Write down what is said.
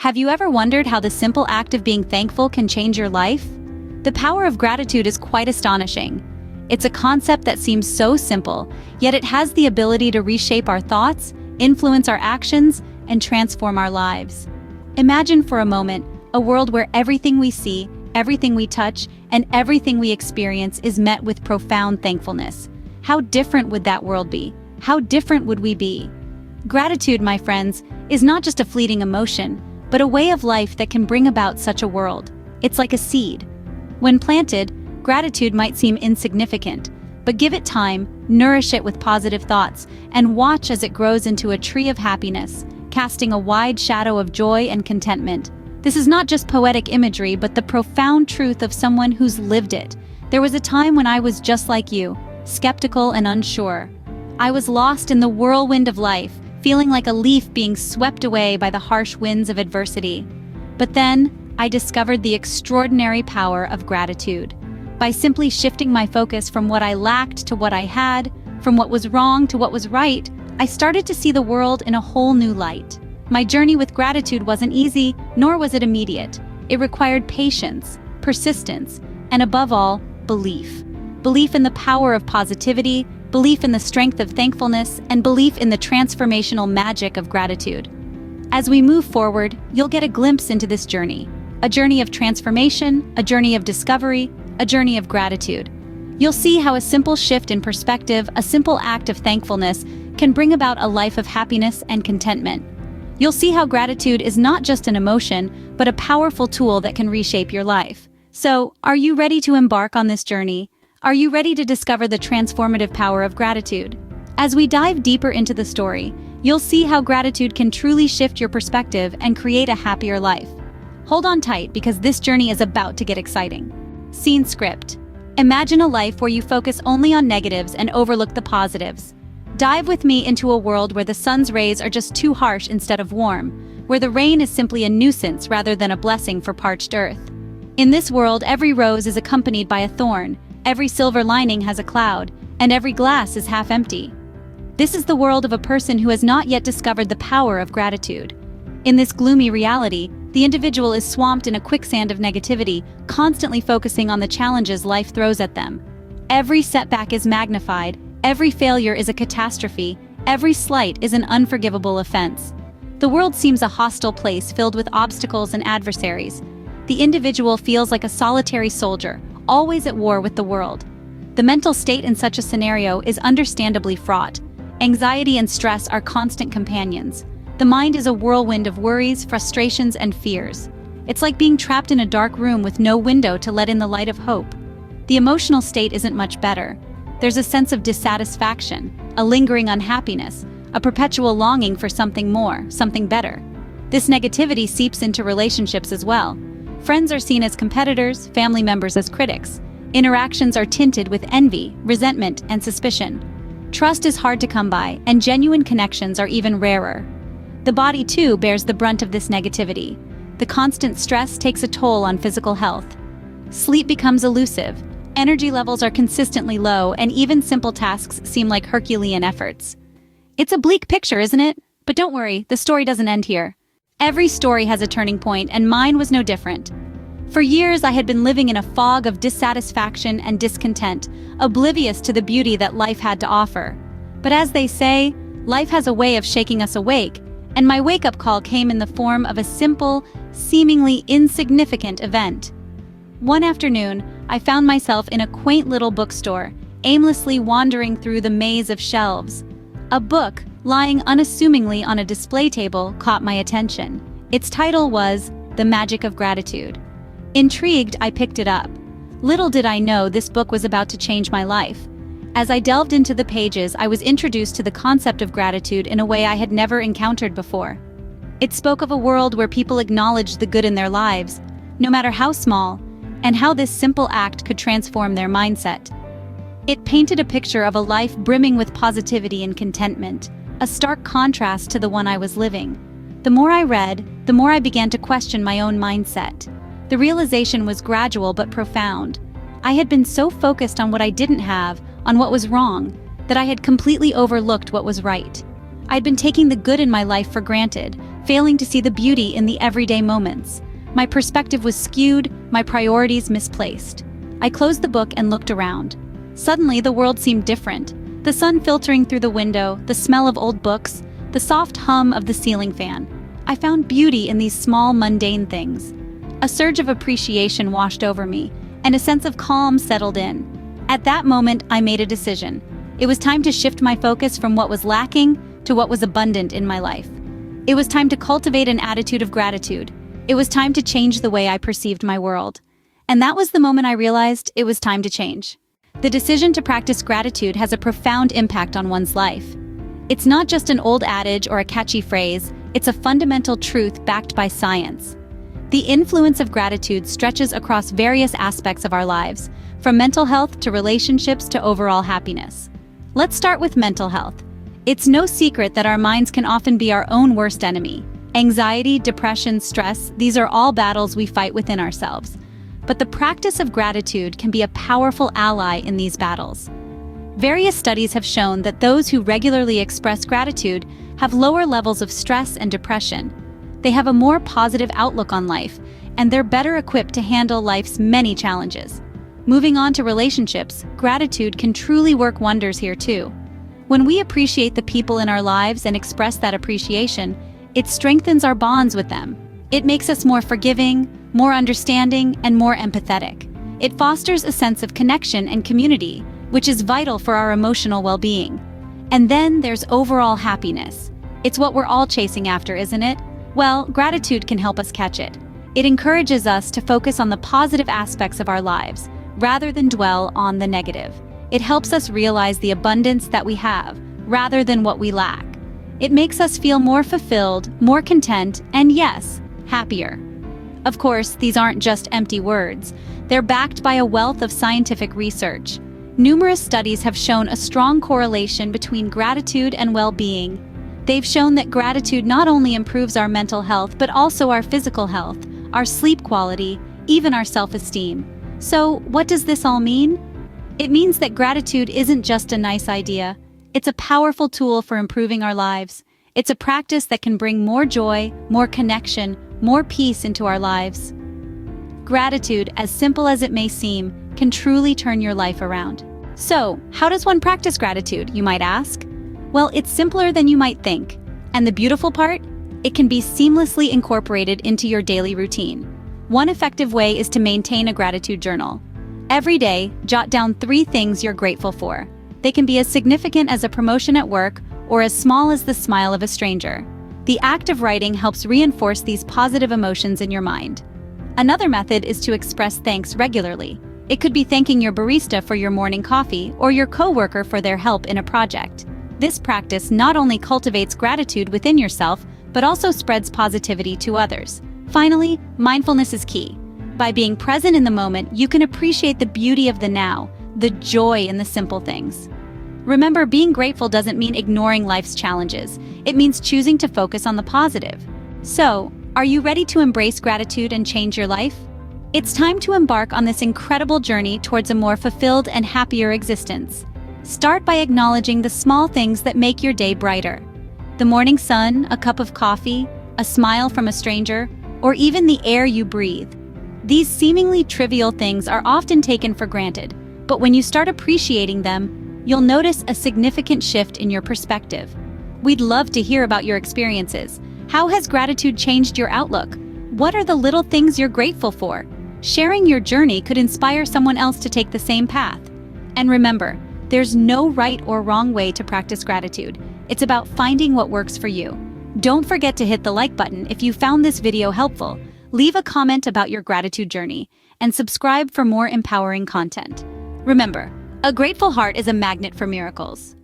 Have you ever wondered how the simple act of being thankful can change your life? The power of gratitude is quite astonishing. It's a concept that seems so simple, yet it has the ability to reshape our thoughts, influence our actions, and transform our lives. Imagine for a moment a world where everything we see, everything we touch, and everything we experience is met with profound thankfulness. How different would that world be? How different would we be? Gratitude, my friends, is not just a fleeting emotion, but a way of life that can bring about such a world. It's like a seed. When planted, gratitude might seem insignificant, but give it time, nourish it with positive thoughts, and watch as it grows into a tree of happiness, casting a wide shadow of joy and contentment. This is not just poetic imagery, but the profound truth of someone who's lived it. There was a time when I was just like you, skeptical and unsure. I was lost in the whirlwind of life, feeling like a leaf being swept away by the harsh winds of adversity. But then, I discovered the extraordinary power of gratitude. By simply shifting my focus from what I lacked to what I had, from what was wrong to what was right, I started to see the world in a whole new light. My journey with gratitude wasn't easy, nor was it immediate. It required patience, persistence, and above all, belief. Belief in the power of positivity, belief in the strength of thankfulness, and belief in the transformational magic of gratitude. As we move forward, you'll get a glimpse into this journey. A journey of transformation, a journey of discovery, a journey of gratitude. You'll see how a simple shift in perspective, a simple act of thankfulness, can bring about a life of happiness and contentment. You'll see how gratitude is not just an emotion, but a powerful tool that can reshape your life. So, are you ready to embark on this journey? Are you ready to discover the transformative power of gratitude? As we dive deeper into the story, you'll see how gratitude can truly shift your perspective and create a happier life. Hold on tight because this journey is about to get exciting. Scene script. Imagine a life where you focus only on negatives and overlook the positives. Dive with me into a world where the sun's rays are just too harsh instead of warm, where the rain is simply a nuisance rather than a blessing for parched earth. In this world, every rose is accompanied by a thorn, every silver lining has a cloud, and every glass is half empty. This is the world of a person who has not yet discovered the power of gratitude. In this gloomy reality, the individual is swamped in a quicksand of negativity, constantly focusing on the challenges life throws at them. Every setback is magnified, every failure is a catastrophe, every slight is an unforgivable offense. The world seems a hostile place filled with obstacles and adversaries. The individual feels like a solitary soldier, always at war with the world. The mental state in such a scenario is understandably fraught. Anxiety and stress are constant companions. The mind is a whirlwind of worries, frustrations, and fears. It's like being trapped in a dark room with no window to let in the light of hope. The emotional state isn't much better. There's a sense of dissatisfaction, a lingering unhappiness, a perpetual longing for something more, something better. This negativity seeps into relationships as well. Friends are seen as competitors, family members as critics. Interactions are tinted with envy, resentment, and suspicion. Trust is hard to come by, and genuine connections are even rarer. The body, too, bears the brunt of this negativity. The constant stress takes a toll on physical health. Sleep becomes elusive, energy levels are consistently low, and even simple tasks seem like Herculean efforts. It's a bleak picture, isn't it? But don't worry, the story doesn't end here. Every story has a turning point, and mine was no different. For years, I had been living in a fog of dissatisfaction and discontent, oblivious to the beauty that life had to offer. But as they say, life has a way of shaking us awake, and my wake-up call came in the form of a simple, seemingly insignificant event. One afternoon, I found myself in a quaint little bookstore, aimlessly wandering through the maze of shelves. A book, lying unassumingly on a display table, caught my attention. Its title was The Magic of Gratitude. Intrigued, I picked it up. Little did I know this book was about to change my life. As I delved into the pages, I was introduced to the concept of gratitude in a way I had never encountered before. It spoke of a world where people acknowledged the good in their lives, no matter how small, and how this simple act could transform their mindset. It painted a picture of a life brimming with positivity and contentment, a stark contrast to the one I was living. The more I read, the more I began to question my own mindset. The realization was gradual but profound. I had been so focused on what I didn't have, on what was wrong, that I had completely overlooked what was right. I'd been taking the good in my life for granted, failing to see the beauty in the everyday moments. My perspective was skewed, my priorities misplaced. I closed the book and looked around. Suddenly, the world seemed different. The sun filtering through the window, the smell of old books, the soft hum of the ceiling fan. I found beauty in these small, mundane things. A surge of appreciation washed over me, and a sense of calm settled in. At that moment, I made a decision. It was time to shift my focus from what was lacking to what was abundant in my life. It was time to cultivate an attitude of gratitude. It was time to change the way I perceived my world. And that was the moment I realized it was time to change. The decision to practice gratitude has a profound impact on one's life. It's not just an old adage or a catchy phrase, it's a fundamental truth backed by science. The influence of gratitude stretches across various aspects of our lives, from mental health to relationships to overall happiness. Let's start with mental health. It's no secret that our minds can often be our own worst enemy. Anxiety, depression, stress, these are all battles we fight within ourselves. But the practice of gratitude can be a powerful ally in these battles. Various studies have shown that those who regularly express gratitude have lower levels of stress and depression. They have a more positive outlook on life, and they're better equipped to handle life's many challenges. Moving on to relationships, gratitude can truly work wonders here too. When we appreciate the people in our lives and express that appreciation, it strengthens our bonds with them. It makes us more forgiving, more understanding, and more empathetic. It fosters a sense of connection and community, which is vital for our emotional well-being. And then there's overall happiness. It's what we're all chasing after, isn't it? Well, gratitude can help us catch it. It encourages us to focus on the positive aspects of our lives, rather than dwell on the negative. It helps us realize the abundance that we have, rather than what we lack. It makes us feel more fulfilled, more content, and yes, happier. Of course, these aren't just empty words. They're backed by a wealth of scientific research. Numerous studies have shown a strong correlation between gratitude and well-being. They've shown that gratitude not only improves our mental health, but also our physical health, our sleep quality, even our self-esteem. So, what does this all mean? It means that gratitude isn't just a nice idea. It's a powerful tool for improving our lives. It's a practice that can bring more joy, more connection, more peace into our lives. Gratitude, as simple as it may seem, can truly turn your life around. So, how does one practice gratitude, you might ask? Well, it's simpler than you might think. And the beautiful part? It can be seamlessly incorporated into your daily routine. One effective way is to maintain a gratitude journal. Every day, jot down 3 things you're grateful for. They can be as significant as a promotion at work or as small as the smile of a stranger. The act of writing helps reinforce these positive emotions in your mind. Another method is to express thanks regularly. It could be thanking your barista for your morning coffee or your coworker for their help in a project. This practice not only cultivates gratitude within yourself, but also spreads positivity to others. Finally, mindfulness is key. By being present in the moment, you can appreciate the beauty of the now, the joy in the simple things. Remember, being grateful doesn't mean ignoring life's challenges. It means choosing to focus on the positive. So, are you ready to embrace gratitude and change your life? It's time to embark on this incredible journey towards a more fulfilled and happier existence. Start by acknowledging the small things that make your day brighter. The morning sun, a cup of coffee, a smile from a stranger, or even the air you breathe. These seemingly trivial things are often taken for granted, but when you start appreciating them, you'll notice a significant shift in your perspective. We'd love to hear about your experiences. How has gratitude changed your outlook? What are the little things you're grateful for? Sharing your journey could inspire someone else to take the same path. And remember, there's no right or wrong way to practice gratitude. It's about finding what works for you. Don't forget to hit the like button if you found this video helpful. Leave a comment about your gratitude journey, and subscribe for more empowering content. Remember, a grateful heart is a magnet for miracles.